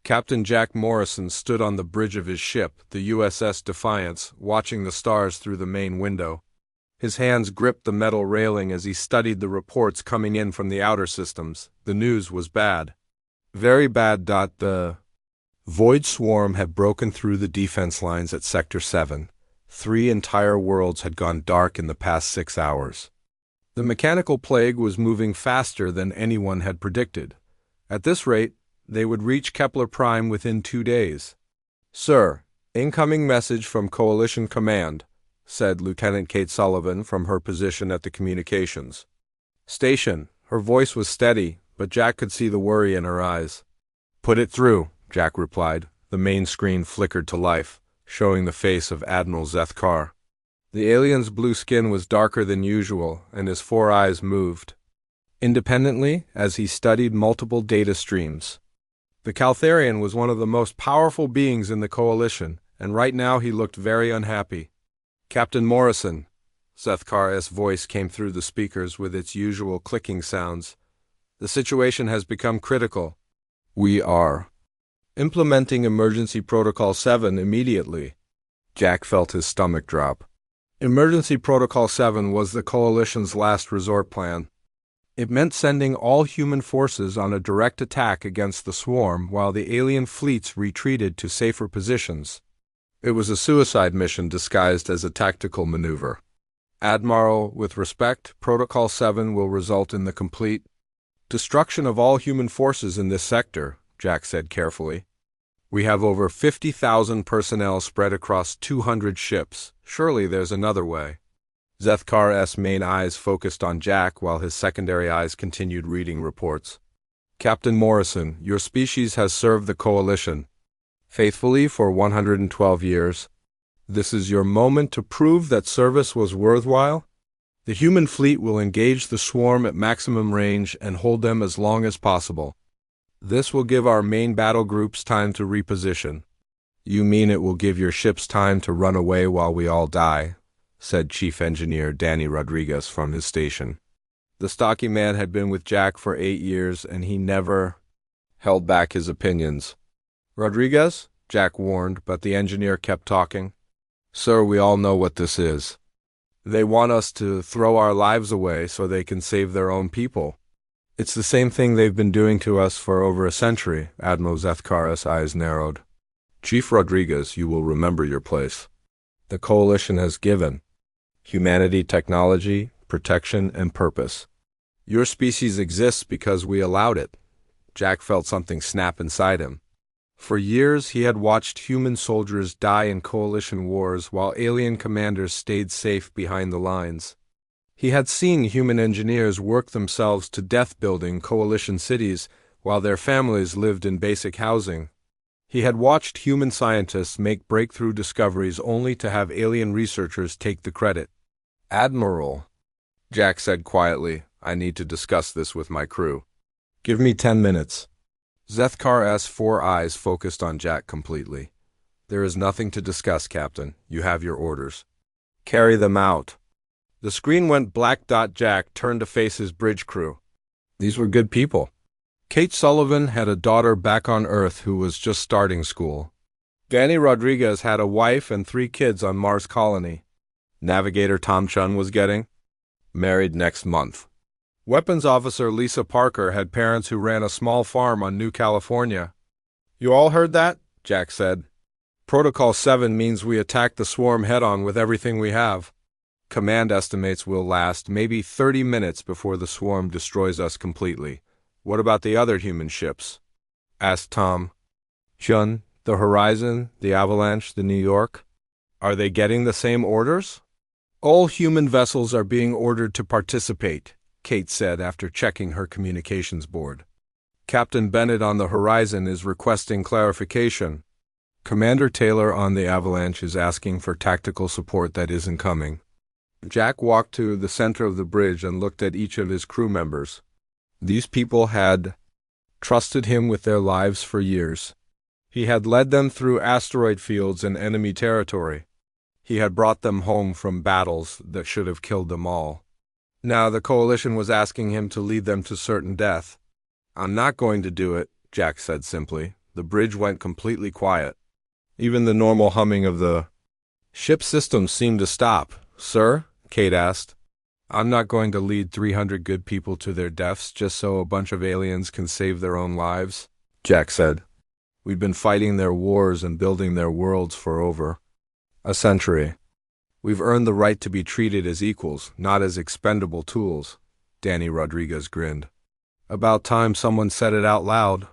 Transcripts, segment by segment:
Captain Jack Morrison stood on the bridge of his ship, the USS Defiance, watching the stars through the main window. His hands gripped the metal railing as he studied the reports coming in from the outer systems. The news was bad. Very bad. The Void Swarm had broken through the defense lines at Sector 7. 3 entire worlds had gone dark in the past 6 hours. The mechanical plague was moving faster than anyone had predicted. At this rate, they would reach Kepler Prime within 2 days. "Sir, incoming message from Coalition Command," said Lieutenant Kate Sullivan from her position at the communications station. Her voice was steady, but Jack could see the worry in her eyes. "Put it through," Jack replied. The main screen flickered to life, showing the face of Admiral Zethkar. The alien's blue skin was darker than usual, and his 4 eyes moved independently as he studied multiple data streams. The Caltharian was one of the most powerful beings in the Coalition, and right now he looked very unhappy. "Captain Morrison," Zethkar's voice came through the speakers with its usual clicking sounds. "The situation has become critical. We are implementing Emergency Protocol 7 immediately." Jack felt his stomach drop. Emergency Protocol 7 was the Coalition's last resort plan. It meant sending all human forces on a direct attack against the swarm while the alien fleets retreated to safer positions. It was a suicide mission disguised as a tactical maneuver. "Admiral, with respect, Protocol 7 will result in the complete destruction of all human forces in this sector," Jack said carefully. "We have over 50,000 personnel spread across 200 ships. Surely there's another way." Zethkar's main eyes focused on Jack while his secondary eyes continued reading reports. "Captain Morrison, your species has served the Coalition faithfully for 112 years. This is your moment to prove that service was worthwhile. The human fleet will engage the swarm at maximum range and hold them as long as possible. This will give our main battle groups time to reposition." "You mean it will give your ships time to run away while we all die?" said Chief Engineer Danny Rodriguez from his station. The stocky man had been with Jack for 8 years, and he never held back his opinions. "Rodriguez?" Jack warned, but the engineer kept talking. "Sir, we all know what this is. They want us to throw our lives away so they can save their own people. It's the same thing they've been doing to us for over a century." Admiral Zethkar's eyes narrowed. "Chief Rodriguez, you will remember your place. The Coalition has given humanity technology, protection, and purpose. Your species exists because we allowed it." Jack felt something snap inside him. For years he had watched human soldiers die in Coalition wars while alien commanders stayed safe behind the lines. He had seen human engineers work themselves to death building Coalition cities while their families lived in basic housing. He had watched human scientists make breakthrough discoveries only to have alien researchers take the credit. "Admiral," Jack said quietly, "I need to discuss this with my crew. Give me 10 minutes. Zethkar's 4 eyes focused on Jack completely. "There is nothing to discuss, Captain. You have your orders. Carry them out." The screen went black. Jack turned to face his bridge crew. These were good people. Kate Sullivan had a daughter back on Earth who was just starting school. Danny Rodriguez had a wife and 3 kids on Mars Colony. Navigator Tom Chun was getting married next month. Weapons Officer Lisa Parker had parents who ran a small farm on New California. "You all heard that?" Jack said. "Protocol 7 means we attack the swarm head-on with everything we have. Command estimates will last maybe 30 minutes before the swarm destroys us completely." "What about the other human ships?" asked Tom Chun. "The Horizon, the Avalanche, the New York? Are they getting the same orders?" "All human vessels are being ordered to participate," Kate said after checking her communications board. "Captain Bennett on the Horizon is requesting clarification. Commander Taylor on the Avalanche is asking for tactical support that isn't coming." Jack walked to the center of the bridge and looked at each of his crew members. These people had trusted him with their lives for years. He had led them through asteroid fields and enemy territory. He had brought them home from battles that should have killed them all. Now the Coalition was asking him to lead them to certain death. "I'm not going to do it," Jack said simply. the bridge went completely quiet. Even the normal humming of the ship system seemed to stop. "Sir?" Kate asked. "I'm not going to lead 300 good people to their deaths just so a bunch of aliens can save their own lives," Jack said. "We've been fighting their wars and building their worlds for over a century. We've earned the right to be treated as equals, not as expendable tools." Danny Rodriguez grinned. "About time someone said it out loud."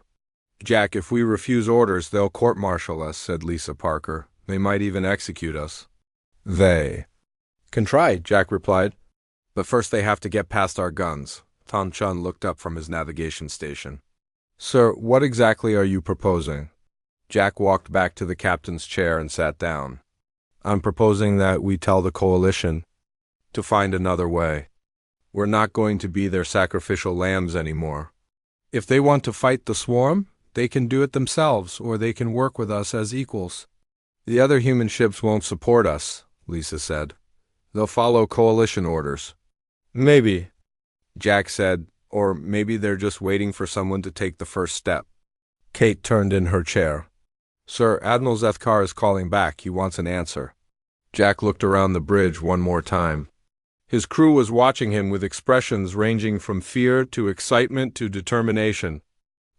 "Jack, if we refuse orders, they'll court-martial us," said Lisa Parker. "They might even execute us." "They can try," Jack replied. "But first they have to get past our guns." Tom Chun looked up from his navigation station. "Sir, what exactly are you proposing?" Jack walked back to the captain's chair and sat down. "I'm proposing that we tell the Coalition to find another way. We're not going to be their sacrificial lambs anymore. If they want to fight the swarm, they can do it themselves, or they can work with us as equals." "The other human ships won't support us," Lisa said. "They'll follow Coalition orders." "Maybe," Jack said, "or maybe they're just waiting for someone to take the first step." Kate turned in her chair. "Sir, Admiral Zethkar is calling back. He wants an answer." Jack looked around the bridge one more time. His crew was watching him with expressions ranging from fear to excitement to determination.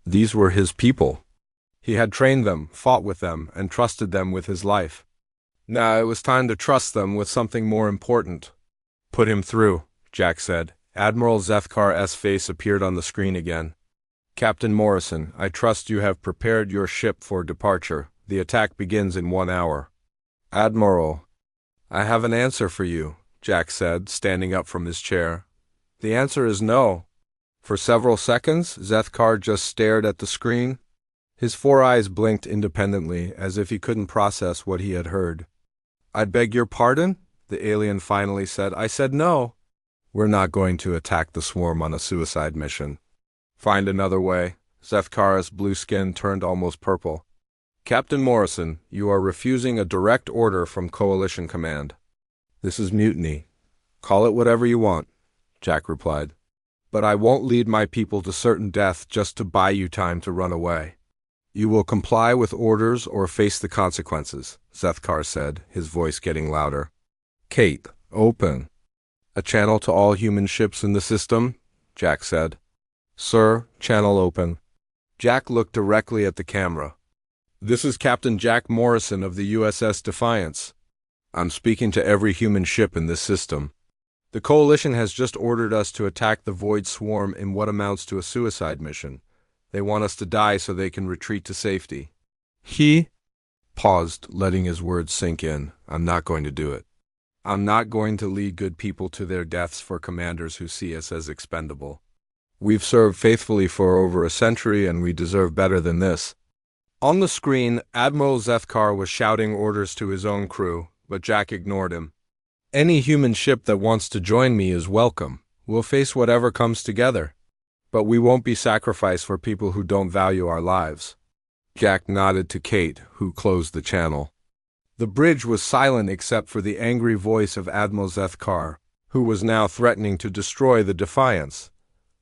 These were his people. He had trained them, fought with them, and trusted them with his life. Now it was time to trust them with something more important. "Put him through," Jack said. Admiral Zethkar's face appeared on the screen again. "Captain Morrison, I trust you have prepared your ship for departure. The attack begins in 1 hour." "Admiral, I have an answer for you," Jack said, standing up from his chair. "The answer is no." For several seconds, Zethkar just stared at the screen. His 4 eyes blinked independently, as if he couldn't process what he had heard. "I beg your pardon?" the alien finally said. "I said no. We're not going to attack the swarm on a suicide mission. Find another way." Zethkar's blue skin turned almost purple. "Captain Morrison, you are refusing a direct order from Coalition Command." "This is mutiny. Call it whatever you want," Jack replied. "But I won't lead my people to certain death just to buy you time to run away." "You will comply with orders or face the consequences," Zethkar said, his voice getting louder. "Kate, open." "A channel to all human ships in the system," Jack said. "Sir, channel open." Jack looked directly at the camera. "This is Captain Jack Morrison of the USS Defiance. I'm speaking to every human ship in this system. The Coalition has just ordered us to attack the Void Swarm in what amounts to a suicide mission. They want us to die so they can retreat to safety." He paused, letting his words sink in. "I'm not going to do it. I'm not going to lead good people to their deaths for commanders who see us as expendable. We've served faithfully for over a century and we deserve better than this." On the screen, Admiral Zethkar was shouting orders to his own crew, but Jack ignored him. "Any human ship that wants to join me is welcome. We'll face whatever comes together. But we won't be sacrificed for people who don't value our lives." Jack nodded to Kate, who closed the channel. The bridge was silent except for the angry voice of Admiral Zethkar, who was now threatening to destroy the Defiance.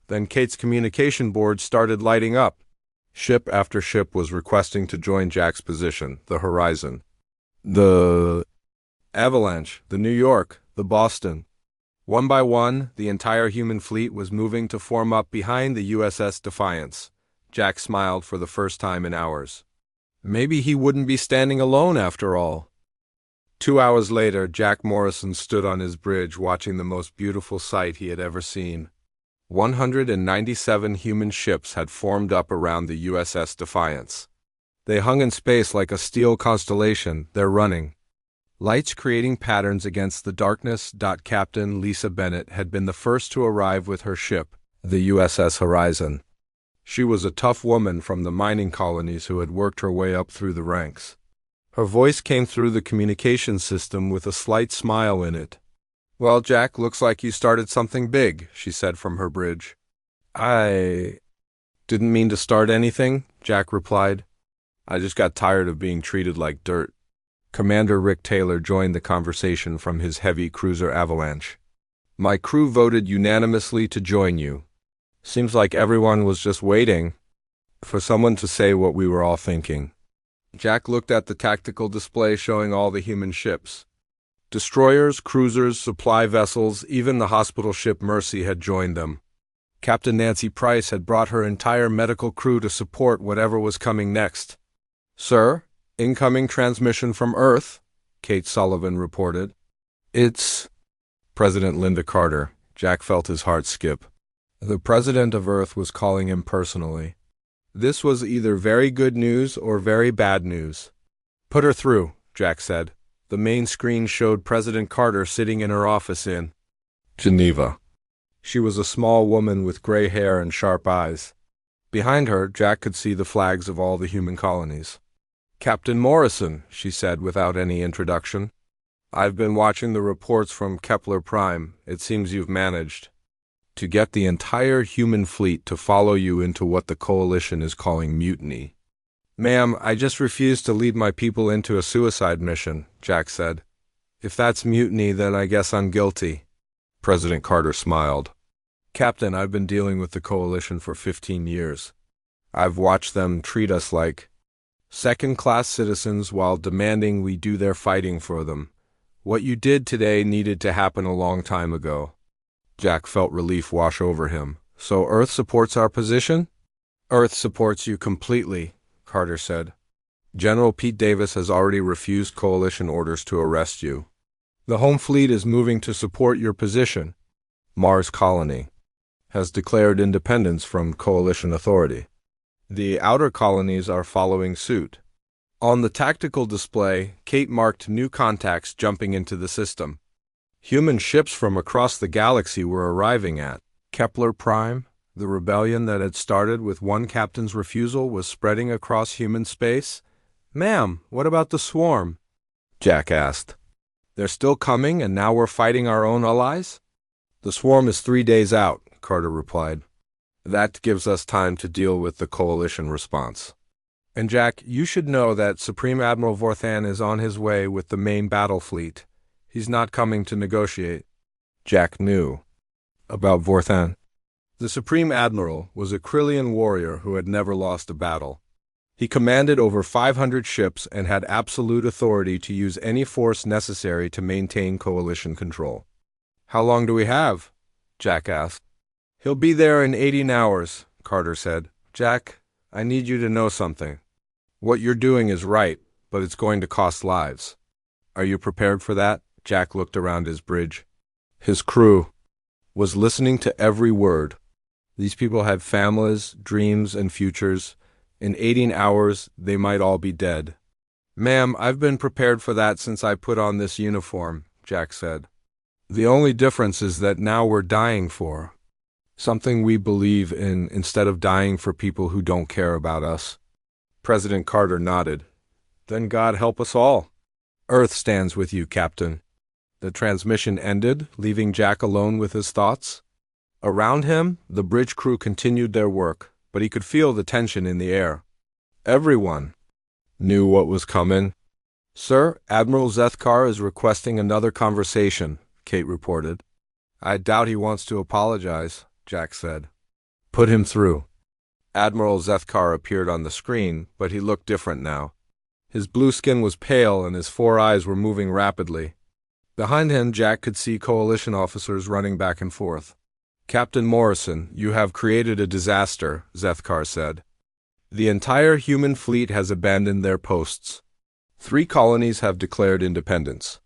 Then Kate's communication board started lighting up. Ship after ship was requesting to join Jack's position, the Horizon, the Avalanche, the New York, the Boston. One by one, the entire human fleet was moving to form up behind the USS Defiance. Jack smiled for the first time in hours. Maybe he wouldn't be standing alone after all. 2 hours later, Jack Morrison stood on his bridge watching the most beautiful sight he had ever seen. 197 human ships had formed up around the USS Defiance. They hung in space like a steel constellation, their running lights creating patterns against the darkness. Captain Lisa Bennett had been the first to arrive with her ship, the USS Horizon. She was a tough woman from the mining colonies who had worked her way up through the ranks. Her voice came through the communication system with a slight smile in it. "Well, Jack, looks like you started something big," she said from her bridge. "I didn't mean to start anything," Jack replied. "I just got tired of being treated like dirt." Commander Rick Taylor joined the conversation from his heavy cruiser Avalanche. "My crew voted unanimously to join you. Seems like everyone was just waiting." for someone to say what we were all thinking. Jack looked at the tactical display showing all the human ships. Destroyers, cruisers, supply vessels, even the hospital ship Mercy had joined them. Captain Nancy Price had brought her entire medical crew to support whatever was coming next. "Sir, incoming transmission from Earth," Kate Sullivan reported. "It's President Linda Carter." Jack felt his heart skip. The President of Earth was calling him personally. This was either very good news or very bad news. "Put her through," Jack said. The main screen showed President Carter sitting in her office in Geneva. She was a small woman with gray hair and sharp eyes. Behind her, Jack could see the flags of all the human colonies. "Captain Morrison," she said without any introduction. "I've been watching the reports from Kepler Prime. It seems you've managed to get the entire human fleet to follow you into what the Coalition is calling mutiny." "Ma'am, I just refuse to lead my people into a suicide mission," Jack said. "If that's mutiny, then I guess I'm guilty." President Carter smiled. "Captain, I've been dealing with the Coalition for 15 years. I've watched them treat us like second-class citizens while demanding we do their fighting for them. What you did today needed to happen a long time ago." Jack felt relief wash over him. "So Earth supports our position?" "Earth supports you completely," Carter said. "General Pete Davis has already refused Coalition orders to arrest you. The home fleet is moving to support your position. Mars Colony has declared independence from Coalition authority. The outer colonies are following suit." On the tactical display, Kate marked new contacts jumping into the system. Human ships from across the galaxy were arriving at Kepler Prime. The rebellion that had started with one captain's refusal was spreading across human space. "Ma'am, what about the swarm?" Jack asked. "They're still coming, and now we're fighting our own allies?" "The swarm is 3 days out," Carter replied. "That gives us time to deal with the Coalition response. And Jack, you should know that Supreme Admiral Vorthan is on his way with the main battle fleet. He's not coming to negotiate." Jack knew about Vorthan. The Supreme Admiral was a Krillian warrior who had never lost a battle. He commanded over 500 ships and had absolute authority to use any force necessary to maintain Coalition control. "How long do we have?" Jack asked. "He'll be there in 18 hours, Carter said. "Jack, I need you to know something. What you're doing is right, but it's going to cost lives. Are you prepared for that?" Jack looked around his bridge. His crew was listening to every word. These people had families, dreams, and futures. In 18 hours, they might all be dead. "Ma'am, I've been prepared for that since I put on this uniform," Jack said. "The only difference is that now we're dying for something we believe in instead of dying for people who don't care about us." President Carter nodded. "Then God help us all." "Earth stands with you, Captain." The transmission ended, leaving Jack alone with his thoughts. Around him, the bridge crew continued their work, but he could feel the tension in the air. Everyone knew what was coming. "Sir, Admiral Zethkar is requesting another conversation," Kate reported. "I doubt he wants to apologize," Jack said. "Put him through." Admiral Zethkar appeared on the screen, but he looked different now. His blue skin was pale and his 4 eyes were moving rapidly. Behind him, Jack could see Coalition officers running back and forth. "Captain Morrison, you have created a disaster," Zethkar said. "The entire human fleet has abandoned their posts. 3 colonies have declared independence.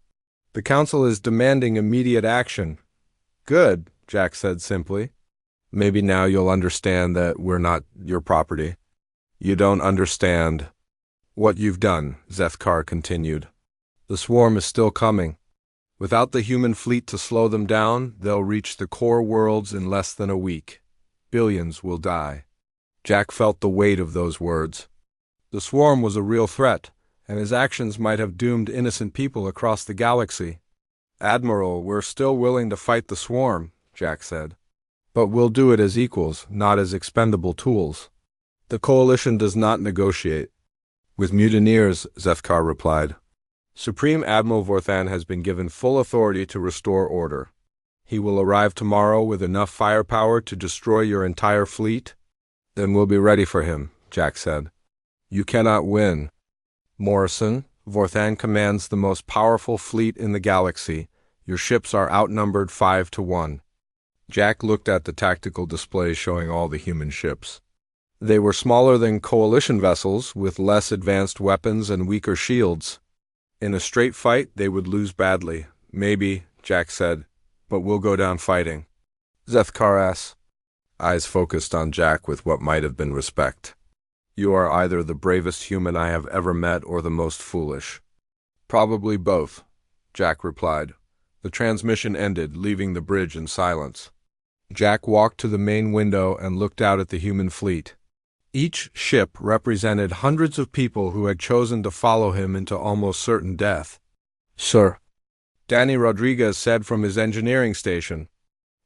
The Council is demanding immediate action." "Good," Jack said simply. "Maybe now you'll understand that we're not your property." "You don't understand what you've done," Zethkar continued. "The swarm is still coming. Without the human fleet to slow them down, they'll reach the core worlds in less than a week. Billions will die." Jack felt the weight of those words. The swarm was a real threat, and his actions might have doomed innocent people across the galaxy. "Admiral, we're still willing to fight the swarm," Jack said. "But we'll do it as equals, not as expendable tools. The Coalition does not negotiate with mutineers," Zethkar replied. "Supreme Admiral Vorthan has been given full authority to restore order. He will arrive tomorrow with enough firepower to destroy your entire fleet. Then we'll be ready for him," Jack said. You cannot win. Morrison, Vorthan commands the most powerful fleet in the galaxy. Your ships are outnumbered 5-1. Jack looked at the tactical display showing all the human ships. They were smaller than coalition vessels, with less advanced weapons and weaker shields. In a straight fight, they would lose badly. Maybe, Jack said, but we'll go down fighting. Zethkaras. Eyes focused on Jack with what might have been respect. You are either the bravest human I have ever met or the most foolish. Probably both, Jack replied. The transmission ended, leaving the bridge in silence. Jack walked to the main window and looked out at the human fleet. Each ship represented hundreds of people who had chosen to follow him into almost certain death. Sir, Danny Rodriguez said from his engineering station.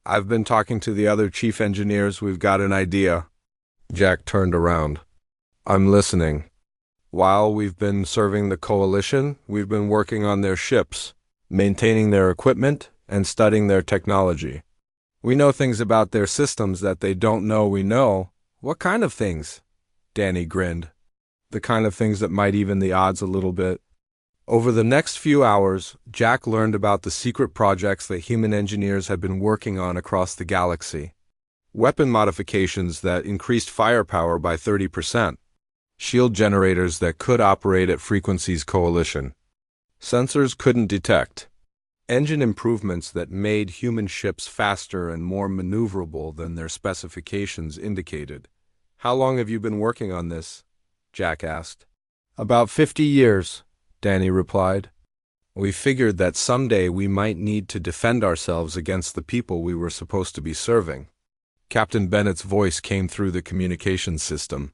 I've been talking to the other chief engineers. We've got an idea. Jack turned around. I'm listening. While we've been serving the coalition, we've been working on their ships, maintaining their equipment, and studying their technology. We know things about their systems that they don't know we know. What kind of things? Danny grinned. The kind of things that might even the odds a little bit. Over the next few hours, Jack learned about the secret projects that human engineers had been working on across the galaxy. Weapon modifications that increased firepower by 30%. Shield generators that could operate at frequencies coalition. Sensors couldn't detect. Engine improvements that made human ships faster and more maneuverable than their specifications indicated. How long have you been working on this? Jack asked. About 50 years, Danny replied. We figured that someday we might need to defend ourselves against the people we were supposed to be serving. Captain Bennett's voice came through the communications system.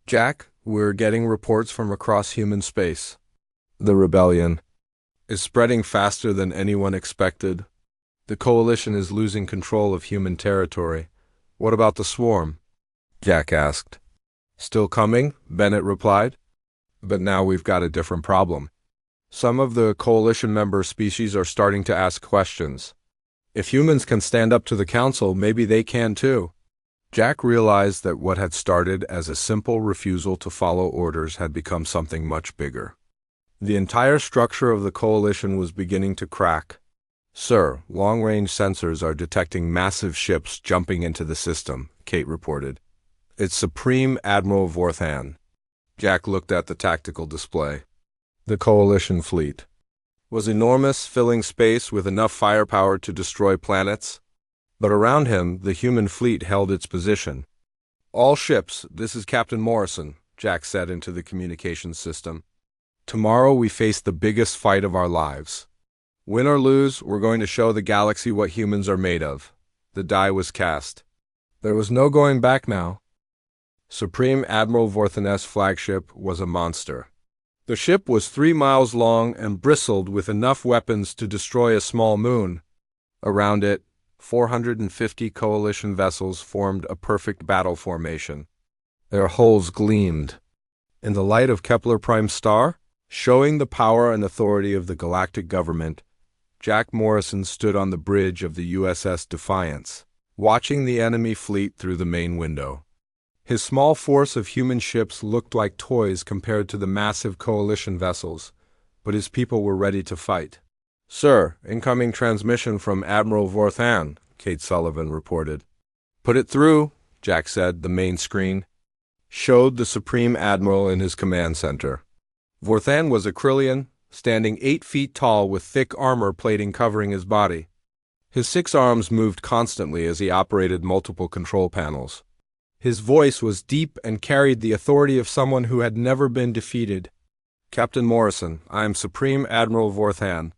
Jack, we're getting reports from across human space. The rebellion is spreading faster than anyone expected. The coalition is losing control of human territory. What about the swarm? Jack asked. Still coming, Bennett replied. But now we've got a different problem. Some of the coalition member species are starting to ask questions. If humans can stand up to the council, maybe they can too. Jack realized that what had started as a simple refusal to follow orders had become something much bigger. The entire structure of the coalition was beginning to crack. Sir, long-range sensors are detecting massive ships jumping into the system, Kate reported. It's Supreme Admiral Vorthan. Jack looked at the tactical display. The coalition fleet was enormous, filling space with enough firepower to destroy planets. But around him, the human fleet held its position. All ships, this is Captain Morrison, Jack said into the communications system. Tomorrow we face the biggest fight of our lives. Win or lose, we're going to show the galaxy what humans are made of. The die was cast. There was no going back now. Supreme Admiral Vorthan's flagship was a monster. The ship was 3 miles long and bristled with enough weapons to destroy a small moon. Around it, 450 coalition vessels formed a perfect battle formation. Their hulls gleamed. In the light of Kepler Prime's star, showing the power and authority of the galactic government, Jack Morrison stood on the bridge of the USS Defiance, watching the enemy fleet through the main window. His small force of human ships looked like toys compared to the massive coalition vessels, but his people were ready to fight. Sir, incoming transmission from Admiral Vorthan, Kate Sullivan reported. Put it through, Jack said. The main screen showed the Supreme Admiral in his command center. Vorthan was a Krillian, standing 8 feet tall with thick armor plating covering his body. His 6 arms moved constantly as he operated multiple control panels. His voice was deep and carried the authority of someone who had never been defeated. Captain Morrison, I am Supreme Admiral Vorthan.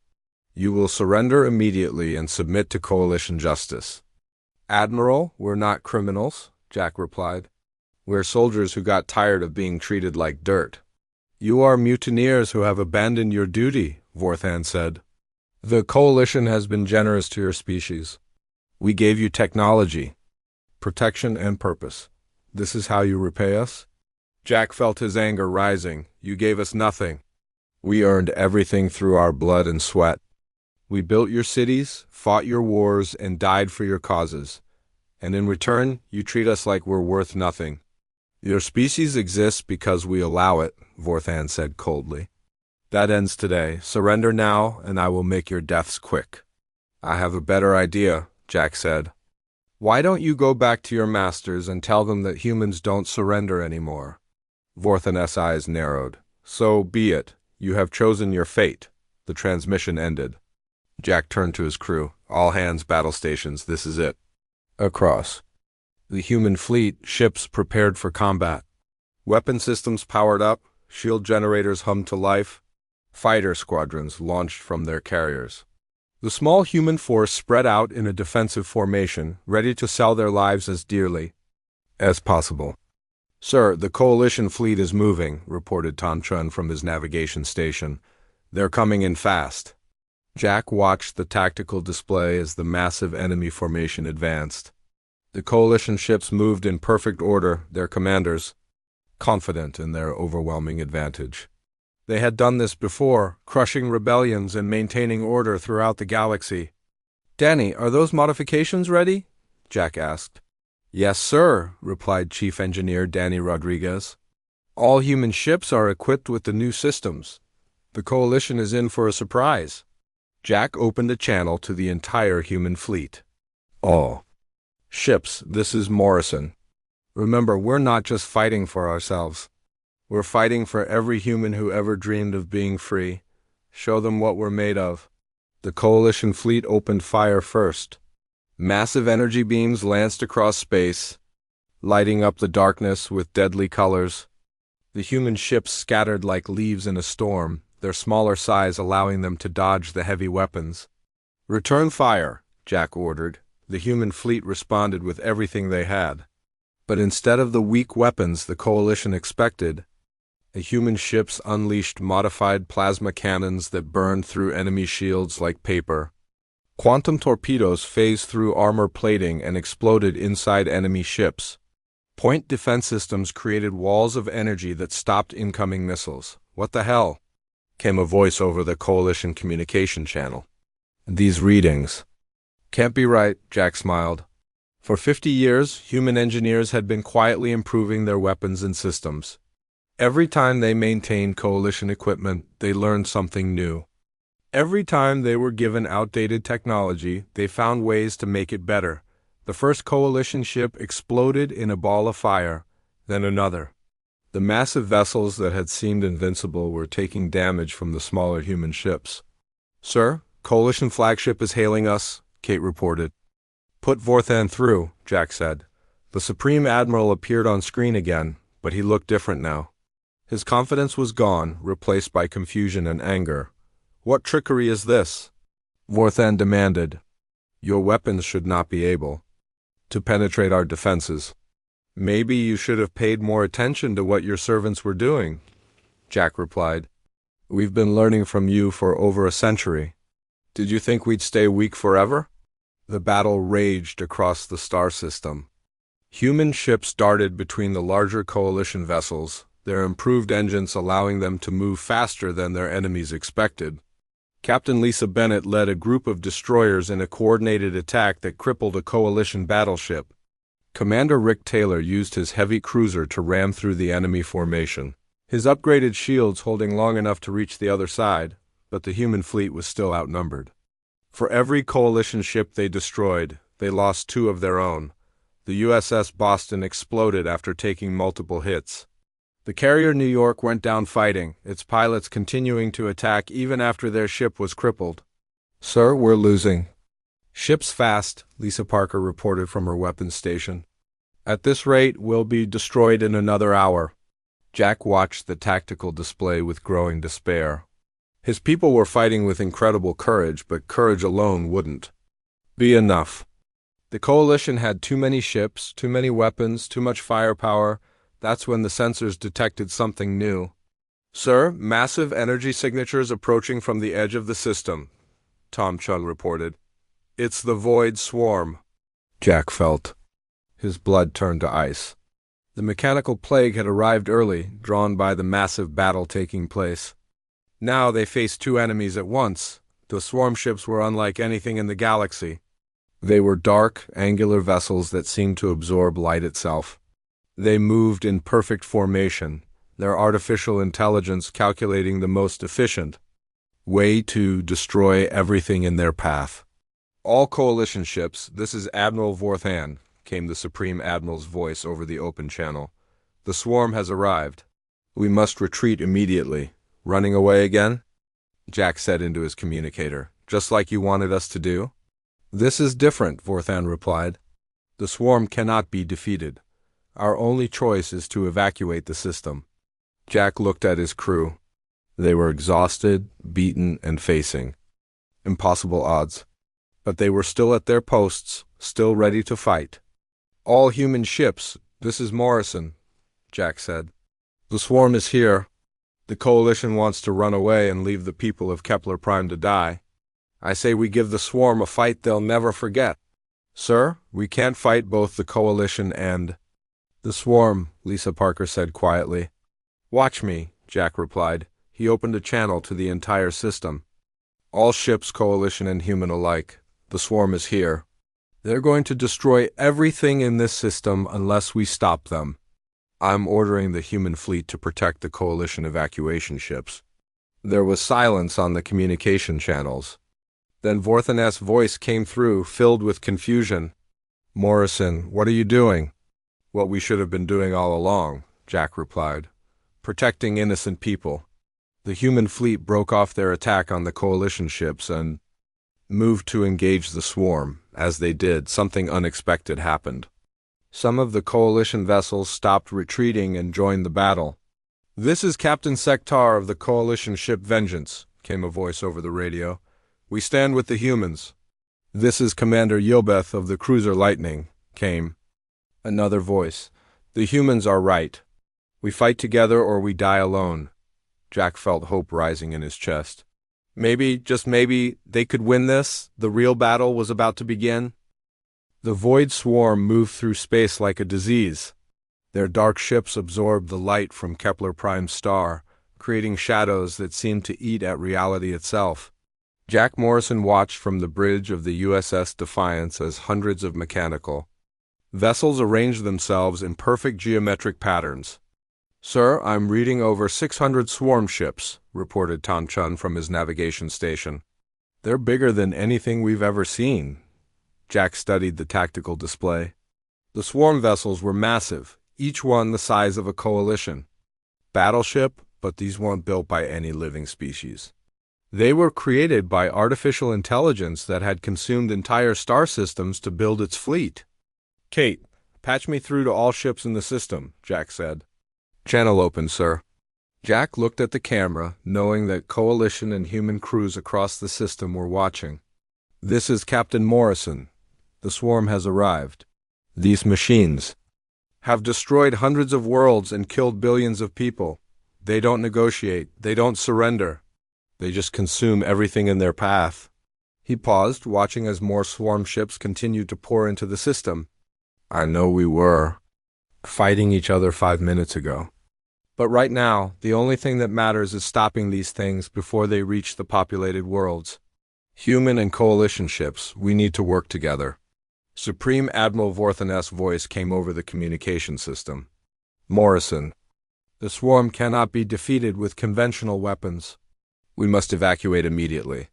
You will surrender immediately and submit to coalition justice. Admiral, we're not criminals, Jack replied. We're soldiers who got tired of being treated like dirt. You are mutineers who have abandoned your duty, Vorthan said. The coalition has been generous to your species. We gave you technology, protection, and purpose. This is how you repay us? Jack felt his anger rising. You gave us nothing. We earned everything through our blood and sweat. We built your cities, fought your wars, and died for your causes. And in return, you treat us like we're worth nothing. Your species exists because we allow it, Vorthan said coldly. That ends today. Surrender now, and I will make your deaths quick. I have a better idea, Jack said. Why don't you go back to your masters and tell them that humans don't surrender anymore? Vorthan's eyes narrowed. So be it. You have chosen your fate. The transmission ended. Jack turned to his crew. All hands, battle stations, this is it. Across. The human fleet, ships prepared for combat. Weapon systems powered up, shield generators hummed to life. Fighter squadrons launched from their carriers. The small human force spread out in a defensive formation, ready to sell their lives as dearly as possible. Sir, the coalition fleet is moving, reported Tom Chun from his navigation station. They're coming in fast. Jack watched the tactical display as the massive enemy formation advanced. The coalition ships moved in perfect order, their commanders confident in their overwhelming advantage. They had done this before, crushing rebellions and maintaining order throughout the galaxy. Danny, are those modifications ready? Jack asked. Yes, sir, replied Chief Engineer Danny Rodriguez. All human ships are equipped with the new systems. The coalition is in for a surprise. Jack opened a channel to the entire human fleet. All ships, this is Morrison. Remember, we're not just fighting for ourselves. We're fighting for every human who ever dreamed of being free. Show them what we're made of. The coalition fleet opened fire first. Massive energy beams lanced across space, lighting up the darkness with deadly colors. The human ships scattered like leaves in a storm, their smaller size allowing them to dodge the heavy weapons. Return fire, Jack ordered. The human fleet responded with everything they had. But instead of the weak weapons the coalition expected, the human ships unleashed modified plasma cannons that burned through enemy shields like paper. Quantum torpedoes phased through armor plating and exploded inside enemy ships. Point defense systems created walls of energy that stopped incoming missiles. What the hell? Came a voice over the coalition communication channel. These readings. Can't be right, Jack smiled. For 50 years, human engineers had been quietly improving their weapons and systems. Every time they maintained coalition equipment, they learned something new. Every time they were given outdated technology, they found ways to make it better. The first coalition ship exploded in a ball of fire, then another. The massive vessels that had seemed invincible were taking damage from the smaller human ships. Sir, coalition flagship is hailing us, Kate reported. Put Vorthan through, Jack said. The Supreme Admiral appeared on screen again, but he looked different now. His confidence was gone, replaced by confusion and anger. What trickery is this? Vorthan demanded. Your weapons should not be able to penetrate our defenses. Maybe you should have paid more attention to what your servants were doing, Jack replied. We've been learning from you for over a century. Did you think we'd stay weak forever? The battle raged across the star system. Human ships darted between the larger coalition vessels, their improved engines allowing them to move faster than their enemies expected. Captain Lisa Bennett led a group of destroyers in a coordinated attack that crippled a coalition battleship. Commander Rick Taylor used his heavy cruiser to ram through the enemy formation, his upgraded shields holding long enough to reach the other side, but the human fleet was still outnumbered. For every coalition ship they destroyed, they lost 2 of their own. The USS Boston exploded after taking multiple hits. The carrier New York went down fighting, its pilots continuing to attack even after their ship was crippled. Sir, we're losing. Ship's fast, Lisa Parker reported from her weapons station. At this rate, we'll be destroyed in another hour. Jack watched the tactical display with growing despair. His people were fighting with incredible courage, but courage alone wouldn't be enough. The coalition had too many ships, too many weapons, too much firepower. That's when the sensors detected something new. Sir, massive energy signatures approaching from the edge of the system, Tom Chung reported. It's the Void Swarm. Jack felt. His blood turned to ice. The mechanical plague had arrived early, drawn by the massive battle taking place. Now they faced 2 enemies at once. The swarm ships were unlike anything in the galaxy. They were dark, angular vessels that seemed to absorb light itself. They moved in perfect formation, their artificial intelligence calculating the most efficient way to destroy everything in their path. All coalition ships, this is Admiral Vorthan, came the Supreme Admiral's voice over the open channel. The swarm has arrived. We must retreat immediately. Running away again? Jack said into his communicator, just like you wanted us to do? This is different, Vorthan replied. The swarm cannot be defeated. Our only choice is to evacuate the system. Jack looked at his crew. They were exhausted, beaten, and facing impossible odds. But they were still at their posts, still ready to fight. All human ships, this is Morrison, Jack said. The swarm is here. The coalition wants to run away and leave the people of Kepler Prime to die. I say we give the swarm a fight they'll never forget. Sir, we can't fight both the coalition and the swarm, Lisa Parker said quietly. Watch me, Jack replied. He opened a channel to the entire system. All ships, coalition and human alike. The swarm is here. They're going to destroy everything in this system unless we stop them. I'm ordering the human fleet to protect the coalition evacuation ships. There was silence on the communication channels. Then Vorthan's voice came through, filled with confusion. Morrison, what are you doing? What we should have been doing all along, Jack replied. Protecting innocent people. The human fleet broke off their attack on the coalition ships and moved to engage the swarm. As they did, something unexpected happened. Some of the coalition vessels stopped retreating and joined the battle. This is Captain Sektar of the coalition ship Vengeance, came a voice over the radio. We stand with the humans. This is Commander Yilbeth of the cruiser Lightning, came another voice. The humans are right. We fight together or we die alone. Jack felt hope rising in his chest. Maybe, just maybe, they could win this. The real battle was about to begin. The void swarm moved through space like a disease. Their dark ships absorbed the light from Kepler Prime's star, creating shadows that seemed to eat at reality itself. Jack Morrison watched from the bridge of the USS Defiance as hundreds of mechanical vessels arranged themselves in perfect geometric patterns. Sir, I'm reading over 600 swarm ships, reported Tan Chun from his navigation station. They're bigger than anything we've ever seen. Jack studied the tactical display. The swarm vessels were massive, each one the size of a coalition battleship, but these weren't built by any living species. They were created by artificial intelligence that had consumed entire star systems to build its fleet. Kate, patch me through to all ships in the system, Jack said. Channel open, sir. Jack looked at the camera, knowing that coalition and human crews across the system were watching. This is Captain Morrison. The swarm has arrived. These machines have destroyed hundreds of worlds and killed billions of people. They don't negotiate. They don't surrender. They just consume everything in their path. He paused, watching as more swarm ships continued to pour into the system. I know we were fighting each other 5 minutes ago. But right now, the only thing that matters is stopping these things before they reach the populated worlds. Human and coalition ships, we need to work together. Supreme Admiral Vorthan's voice came over the communication system. Morrison, the swarm cannot be defeated with conventional weapons. We must evacuate immediately.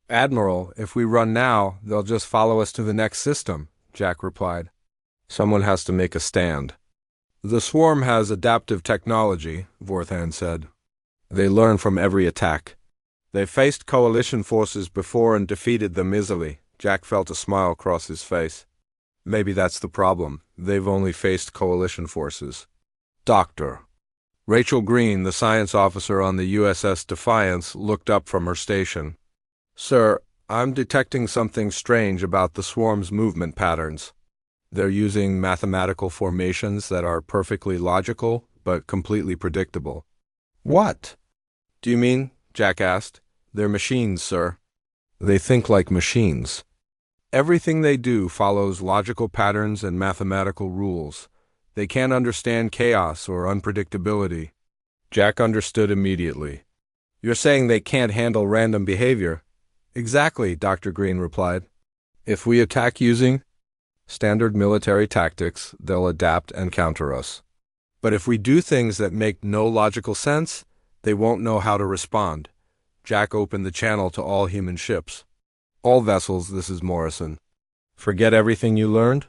Admiral, if we run now, they'll just follow us to the next system, Jack replied. Someone has to make a stand. The swarm has adaptive technology, Vorthan said. They learn from every attack. They faced coalition forces before and defeated them easily. Jack felt a smile cross his face. Maybe that's the problem. They've only faced coalition forces. Doctor. Rachel Green, the science officer on the USS Defiance, looked up from her station. Sir, I'm detecting something strange about the swarm's movement patterns. They're using mathematical formations that are perfectly logical, but completely predictable. What do you mean? Jack asked. They're machines, sir. They think like machines. Everything they do follows logical patterns and mathematical rules. They can't understand chaos or unpredictability. Jack understood immediately. You're saying they can't handle random behavior? Exactly, Dr. Green replied. If we attack using Standard military tactics, they'll adapt and counter us. But if we do things that make no logical sense, they won't know how to respond. Jack opened the channel to all human ships. All vessels, this is Morrison. Forget everything you learned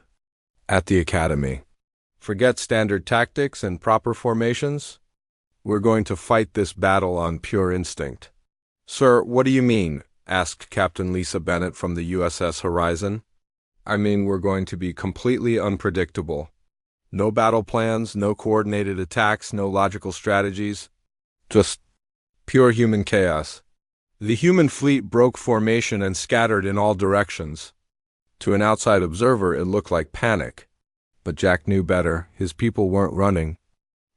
at the Academy. Forget standard tactics and proper formations. We're going to fight this battle on pure instinct. Sir, what do you mean? Asked Captain Lisa Bennett from the USS Horizon. I mean, we're going to be completely unpredictable. No battle plans, no coordinated attacks, no logical strategies. Just pure human chaos. The human fleet broke formation and scattered in all directions. To an outside observer, it looked like panic. But Jack knew better. His people weren't running.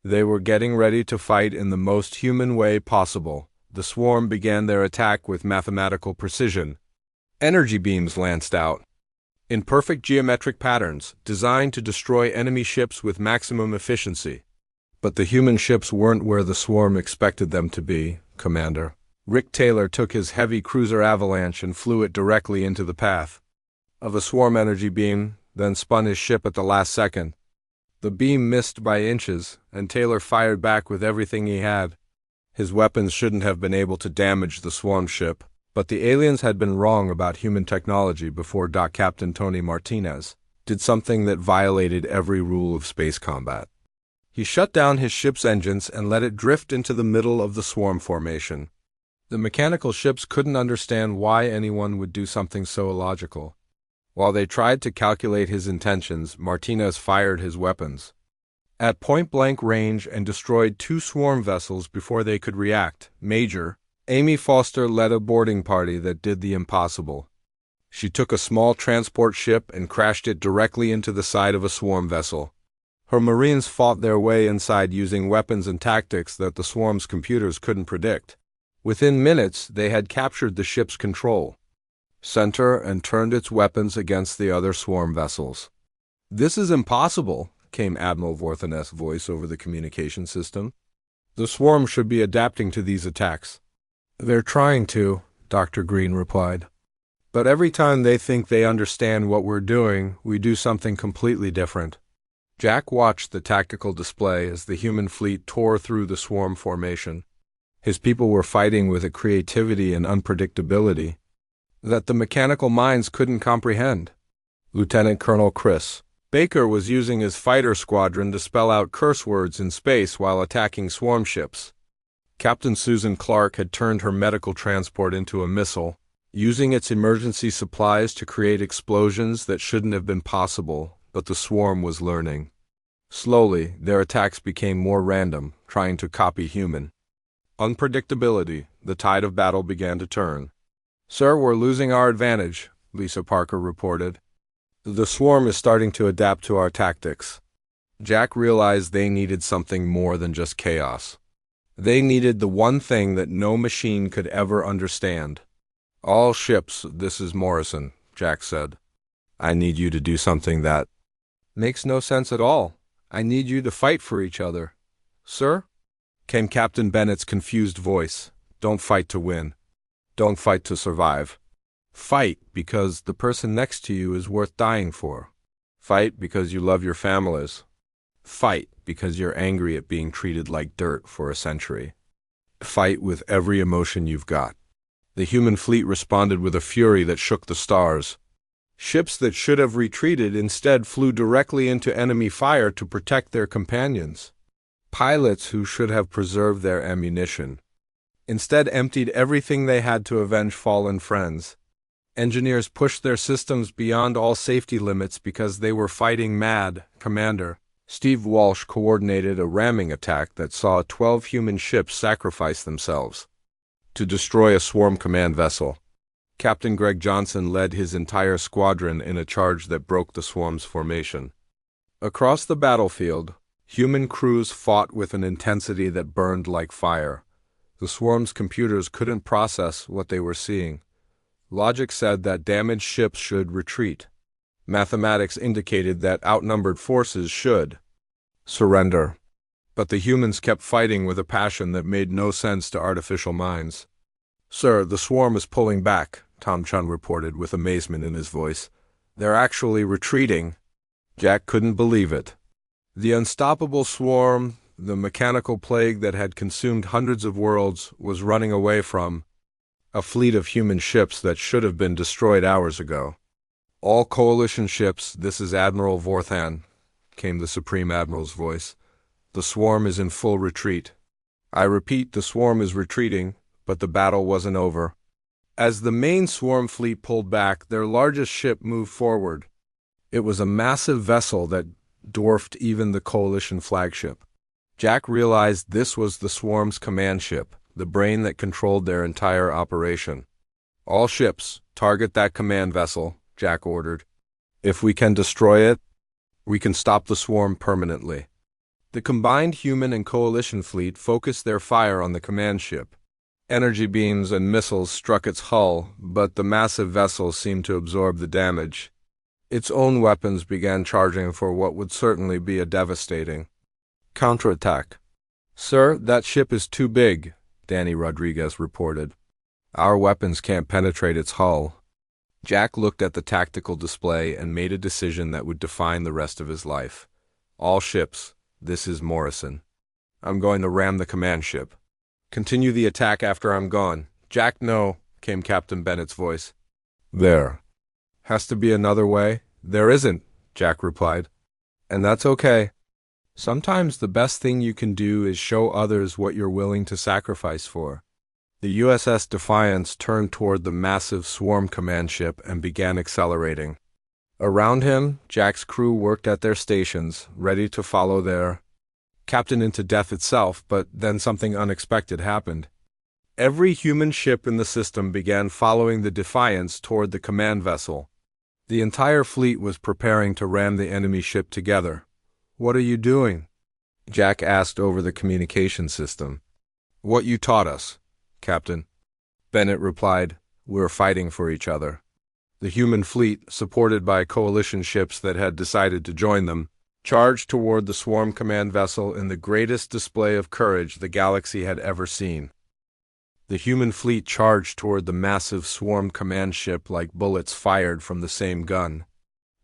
They were getting ready to fight in the most human way possible. The swarm began their attack with mathematical precision. Energy beams lanced out in perfect geometric patterns, designed to destroy enemy ships with maximum efficiency. But the human ships weren't where the swarm expected them to be, Commander. Rick Taylor took his heavy cruiser Avalanche and flew it directly into the path of a swarm energy beam, then spun his ship at the last second. The beam missed by inches, and Taylor fired back with everything he had. His weapons shouldn't have been able to damage the swarm ship, but the aliens had been wrong about human technology before Captain Tony Martinez did something that violated every rule of space combat. He shut down his ship's engines and let it drift into the middle of the swarm formation. The mechanical ships couldn't understand why anyone would do something so illogical. While they tried to calculate his intentions, Martinez fired his weapons at point-blank range and destroyed 2 swarm vessels before they could react. Major Amy Foster led a boarding party that did the impossible. She took a small transport ship and crashed it directly into the side of a swarm vessel. Her Marines fought their way inside using weapons and tactics that the swarm's computers couldn't predict. Within minutes, they had captured the ship's control center and turned its weapons against the other swarm vessels. "This is impossible," came Admiral Vorthaneth's voice over the communication system. "The swarm should be adapting to these attacks." "They're trying to," Dr. Green replied. "But every time they think they understand what we're doing, we do something completely different." Jack watched the tactical display as the human fleet tore through the swarm formation. His people were fighting with a creativity and unpredictability that the mechanical minds couldn't comprehend. Lieutenant Colonel Chris Baker was using his fighter squadron to spell out curse words in space while attacking swarm ships. Captain Susan Clark had turned her medical transport into a missile, using its emergency supplies to create explosions that shouldn't have been possible, but the swarm was learning. Slowly, their attacks became more random, trying to copy human unpredictability. The tide of battle began to turn. "Sir, we're losing our advantage," Lisa Parker reported. "The swarm is starting to adapt to our tactics." Jack realized they needed something more than just chaos. They needed the one thing that no machine could ever understand. "All ships, this is Morrison," Jack said. "I need you to do something that makes no sense at all. I need you to fight for each other." "Sir?" came Captain Bennett's confused voice. "Don't fight to win. Don't fight to survive. Fight because the person next to you is worth dying for. Fight because you love your families. Fight because you're angry at being treated like dirt for a century. Fight with every emotion you've got." The human fleet responded with a fury that shook the stars. Ships that should have retreated instead flew directly into enemy fire to protect their companions. Pilots who should have preserved their ammunition instead emptied everything they had to avenge fallen friends. Engineers pushed their systems beyond all safety limits because they were fighting mad. Commander Steve Walsh coordinated a ramming attack that saw 12 human ships sacrifice themselves to destroy a swarm command vessel. Captain Greg Johnson led his entire squadron in a charge that broke the swarm's formation. Across the battlefield, human crews fought with an intensity that burned like fire. The swarm's computers couldn't process what they were seeing. Logic said that damaged ships should retreat. Mathematics indicated that outnumbered forces should surrender. But the humans kept fighting with a passion that made no sense to artificial minds. "Sir, the swarm is pulling back," Tom Chun reported with amazement in his voice. "They're actually retreating." Jack couldn't believe it. The unstoppable swarm, the mechanical plague that had consumed hundreds of worlds, was running away from a fleet of human ships that should have been destroyed hours ago. "All Coalition ships, this is Admiral Vorthan," came the Supreme Admiral's voice. "The swarm is in full retreat." "I repeat, the swarm is retreating, but the battle wasn't over." As the main swarm fleet pulled back, their largest ship moved forward. It was a massive vessel that dwarfed even the Coalition flagship. Jack realized this was the swarm's command ship, the brain that controlled their entire operation. "All ships, target that command vessel," Jack ordered. "If we can destroy it, we can stop the swarm permanently." The combined human and Coalition fleet focused their fire on the command ship. Energy beams and missiles struck its hull, but the massive vessel seemed to absorb the damage. Its own weapons began charging for what would certainly be a devastating counterattack. "Sir, that ship is too big," Danny Rodriguez reported. "Our weapons can't penetrate its hull." Jack looked at the tactical display and made a decision that would define the rest of his life. "All ships, this is Morrison. I'm going to ram the command ship. Continue the attack after I'm gone." "Jack, no," came Captain Bennett's voice. "There has to be another way." "There isn't," Jack replied. "And that's okay. Sometimes the best thing you can do is show others what you're willing to sacrifice for." The USS Defiance turned toward the massive swarm command ship and began accelerating. Around him, Jack's crew worked at their stations, ready to follow their captain into death itself, but then something unexpected happened. Every human ship in the system began following the Defiance toward the command vessel. The entire fleet was preparing to ram the enemy ship together. "What are you doing?" Jack asked over the communication system. "What you taught us, Captain," Bennett replied. "We're fighting for each other." The human fleet, supported by Coalition ships that had decided to join them, charged toward the swarm command vessel in the greatest display of courage the galaxy had ever seen. The human fleet charged toward the massive swarm command ship like bullets fired from the same gun.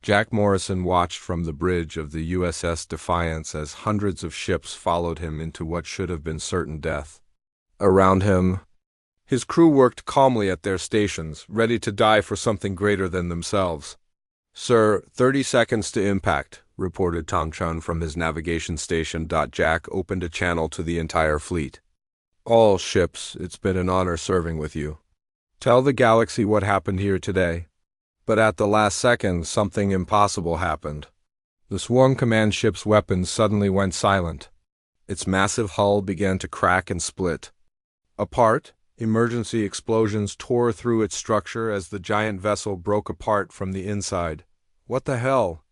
Jack Morrison watched from the bridge of the USS Defiance as hundreds of ships followed him into what should have been certain death. Around him, his crew worked calmly at their stations, ready to die for something greater than themselves. "Sir, 30 seconds to impact," reported Tom Chun from his navigation station. Jack opened a channel to the entire fleet. "All ships, it's been an honor serving with you. Tell the galaxy what happened here today." But at the last second, something impossible happened. The swarm command ship's weapons suddenly went silent. Its massive hull began to crack and split apart. Emergency explosions tore through its structure as the giant vessel broke apart from the inside. "What the hell?"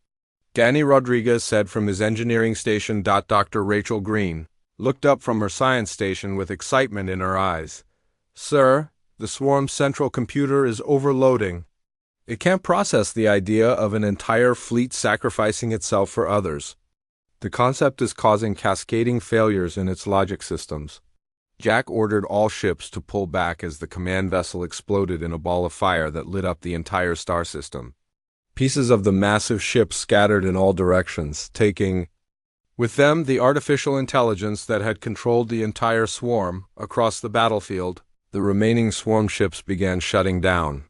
Danny Rodriguez said from his engineering station. Dr. Rachel Green looked up from her science station with excitement in her eyes. "Sir, the swarm's central computer is overloading. It can't process the idea of an entire fleet sacrificing itself for others. The concept is causing cascading failures in its logic systems." Jack ordered all ships to pull back as the command vessel exploded in a ball of fire that lit up the entire star system. Pieces of the massive ship scattered in all directions, taking with them the artificial intelligence that had controlled the entire swarm across the battlefield. The remaining swarm ships began shutting down.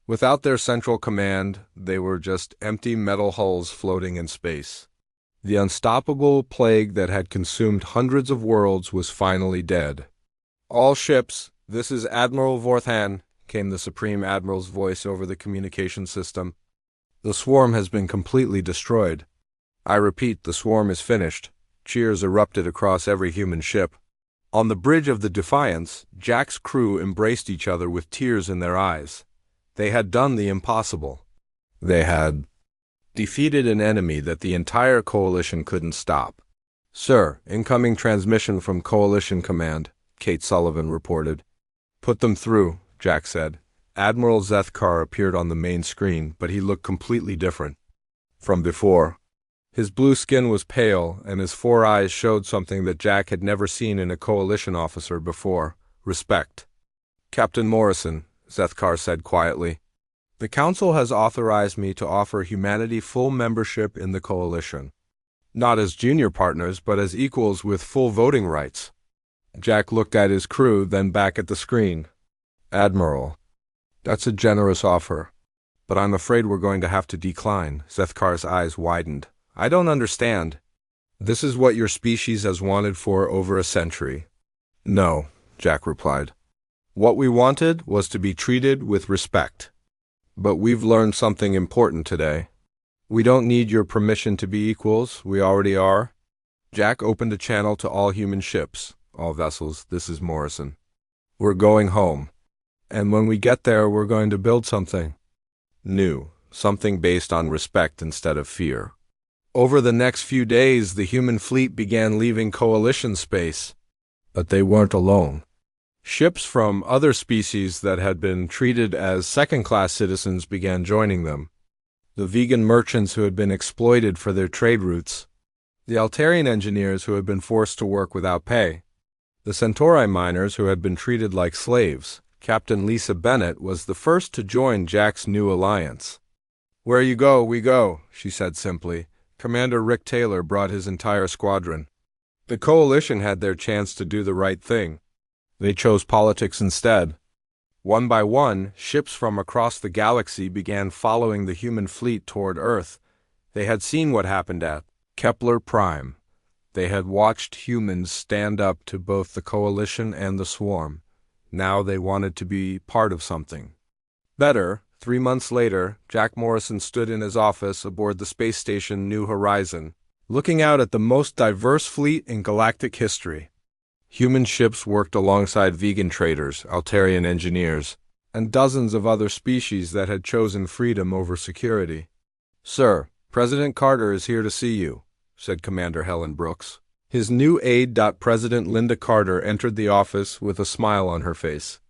Without their central command, they were just empty metal hulls floating in space. The unstoppable plague that had consumed hundreds of worlds was finally dead. "All ships, this is Admiral Vorthan," came the Supreme Admiral's voice over the communication system. "The swarm has been completely destroyed. I repeat, the swarm is finished." Cheers erupted across every human ship. On the bridge of the Defiance, Jack's crew embraced each other with tears in their eyes. They had done the impossible. They had defeated an enemy that the entire Coalition couldn't stop. "Sir, incoming transmission from Coalition Command," Kate Sullivan reported. "Put them through," Jack said. Admiral Zethkar appeared on the main screen, but he looked completely different from before. His blue skin was pale, and his 4 eyes showed something that Jack had never seen in a Coalition officer before: respect. "Captain Morrison," Zethkar said quietly, The Council has authorized me to offer humanity full membership in the Coalition. Not as junior partners, but as equals with full voting rights. Jack looked at his crew, then back at the screen. Admiral, that's a generous offer, but I'm afraid we're going to have to decline. Zethkar's eyes widened. I don't understand. This is what your species has wanted for over a century. No, Jack replied. What we wanted was to be treated with respect. But we've learned something important today. We don't need your permission to be equals, we already are. Jack opened a channel to all human ships, all vessels. This is Morrison. We're going home. And when we get there, we're going to build something new, something based on respect instead of fear. Over the next few days, the human fleet began leaving Coalition space. But they weren't alone. Ships from other species that had been treated as second-class citizens began joining them. The vegan merchants who had been exploited for their trade routes. The Altarian engineers who had been forced to work without pay. The Centauri miners who had been treated like slaves. Captain Lisa Bennett was the first to join Jack's new alliance. Where you go, we go, she said simply. Commander Rick Taylor brought his entire squadron. The Coalition had their chance to do the right thing. They chose politics instead. One by one, ships from across the galaxy began following the human fleet toward Earth. They had seen what happened at Kepler Prime. They had watched humans stand up to both the Coalition and the Swarm. Now they wanted to be part of something better. 3 months later, Jack Morrison stood in his office aboard the space station New Horizon, looking out at the most diverse fleet in galactic history. Human ships worked alongside vegan traders, Altarian engineers, and dozens of other species that had chosen freedom over security. Sir, President Carter is here to see you, said Commander Helen Brooks. His new aide, President Linda Carter, entered the office with a smile on her face.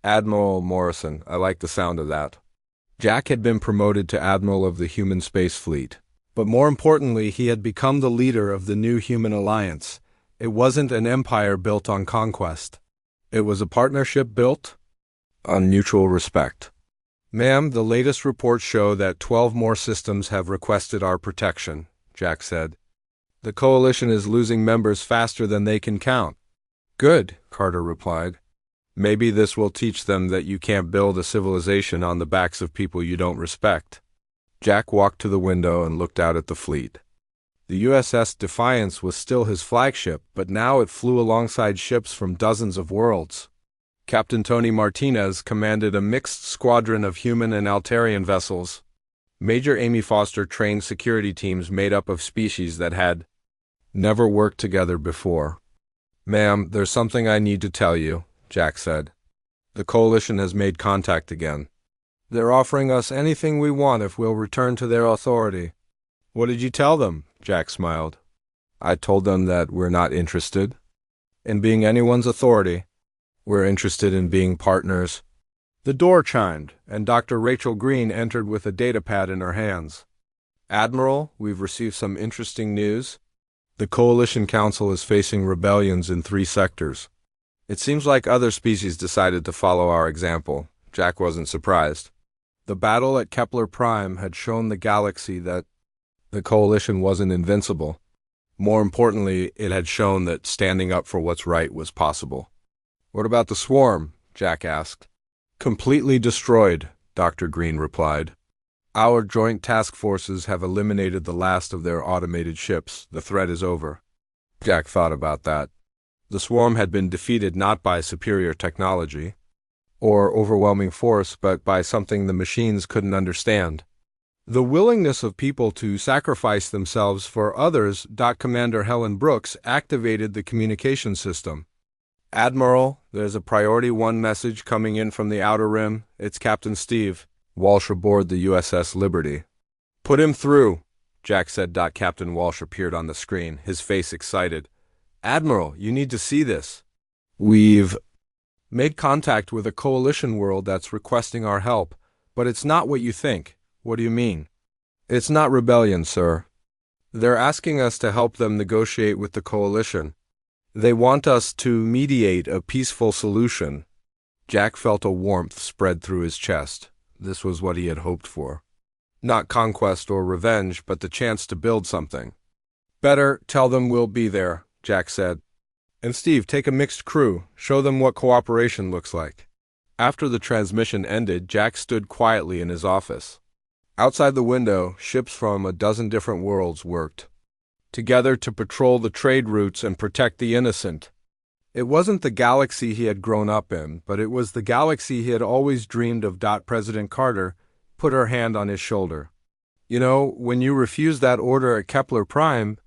Admiral Morrison, I like the sound of that. Jack had been promoted to Admiral of the Human Space Fleet. But more importantly, he had become the leader of the new human alliance. It wasn't an empire built on conquest. It was a partnership built on mutual respect. Ma'am, the latest reports show that 12 more systems have requested our protection, Jack said. The Coalition is losing members faster than they can count. Good, Carter replied. Maybe this will teach them that you can't build a civilization on the backs of people you don't respect. Jack walked to the window and looked out at the fleet. The USS Defiance was still his flagship, but now it flew alongside ships from dozens of worlds. Captain Tony Martinez commanded a mixed squadron of human and Altarian vessels. Major Amy Foster trained security teams made up of species that had never worked together before. Ma'am, there's something I need to tell you, Jack said. The Coalition has made contact again. They're offering us anything we want if we'll return to their authority. What did you tell them? Jack smiled. I told them that we're not interested in being anyone's authority. We're interested in being partners. The door chimed, and Dr. Rachel Green entered with a datapad in her hands. Admiral, we've received some interesting news. The Coalition Council is facing rebellions in 3 sectors. It seems like other species decided to follow our example. Jack wasn't surprised. The battle at Kepler Prime had shown the galaxy that the Coalition wasn't invincible. More importantly, it had shown that standing up for what's right was possible. What about the Swarm? Jack asked. Completely destroyed, Dr. Green replied. Our joint task forces have eliminated the last of their automated ships. The threat is over. Jack thought about that. The Swarm had been defeated not by superior technology or overwhelming force, but by something the machines couldn't understand. The willingness of people to sacrifice themselves for others. Commander Helen Brooks activated the communication system. Admiral, there's a Priority 1 message coming in from the Outer Rim. It's Captain Steve Walsh aboard the USS Liberty. Put him through, Jack said. Captain Walsh appeared on the screen, his face excited. Admiral, you need to see this. We've made contact with a Coalition world that's requesting our help, but it's not what you think. What do you mean? It's not rebellion, sir. They're asking us to help them negotiate with the Coalition. They want us to mediate a peaceful solution. Jack felt a warmth spread through his chest. This was what he had hoped for. Not conquest or revenge, but the chance to build something. Better tell them we'll be there, Jack said. And Steve, take a mixed crew. Show them what cooperation looks like. After the transmission ended, Jack stood quietly in his office. Outside the window, ships from a dozen different worlds worked together to patrol the trade routes and protect the innocent. It wasn't the galaxy he had grown up in, but it was the galaxy he had always dreamed of. President Carter put her hand on his shoulder. You know, when you refused that order at Kepler Prime,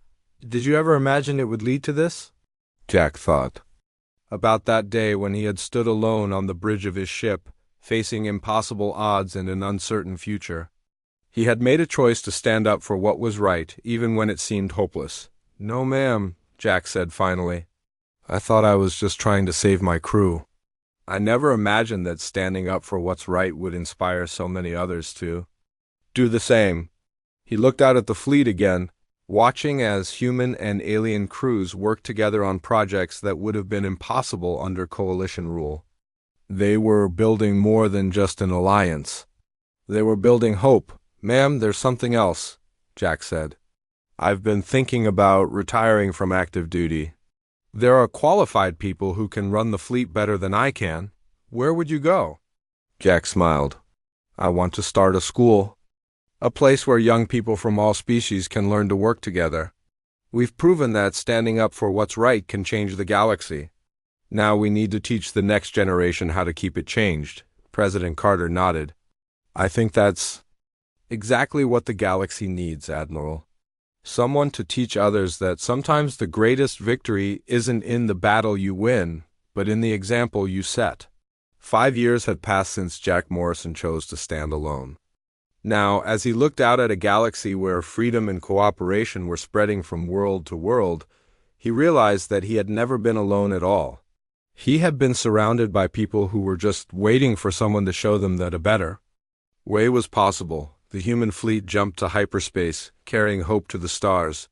did you ever imagine it would lead to this? Jack thought about that day when he had stood alone on the bridge of his ship, facing impossible odds and an uncertain future. He had made a choice to stand up for what was right, even when it seemed hopeless. "No, ma'am," Jack said finally. "I thought I was just trying to save my crew." I never imagined that standing up for what's right would inspire so many others to do the same. He looked out at the fleet again, watching as human and alien crews worked together on projects that would have been impossible under coalition rule. They were building more than just an alliance. They were building hope. "Ma'am, there's something else," Jack said. "I've been thinking about retiring from active duty. There are qualified people who can run the fleet better than I can. Where would you go?" Jack smiled. "I want to start a school. A place where young people from all species can learn to work together. We've proven that standing up for what's right can change the galaxy. Now we need to teach the next generation how to keep it changed." President Carter nodded. "I think that's exactly what the galaxy needs, Admiral. Someone to teach others that sometimes the greatest victory isn't in the battle you win, but in the example you set." 5 years had passed since Jack Morrison chose to stand alone. Now, as he looked out at a galaxy where freedom and cooperation were spreading from world to world, he realized that he had never been alone at all. He had been surrounded by people who were just waiting for someone to show them that a better way was possible. The human fleet jumped to hyperspace, carrying hope to the stars.